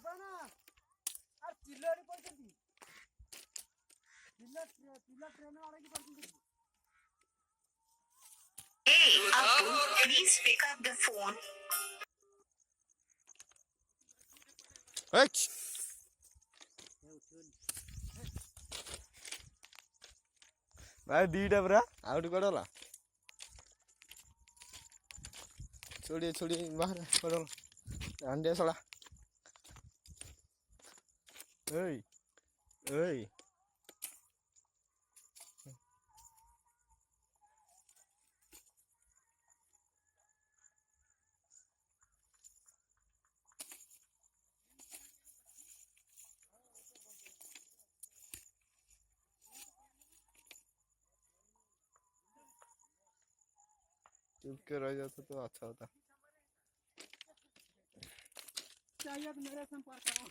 ଆପଣ আর ଚିଲଡ଼ି ପଡ଼ିଛନ୍ତି ପିଲା ଟ୍ରେନ ଆଡ଼କି ପଡ଼ିଛନ୍ତି। Hey, Apu, please pick up the phone. भाई दीटा पूरा आउट कड़ला छोड़िए छोड़िए बाहर कड़ल अंडे सड़ा ओए ओए चुप के रह जाता तो अच्छा होता। चाहिए तो मेरे संपर्क करो।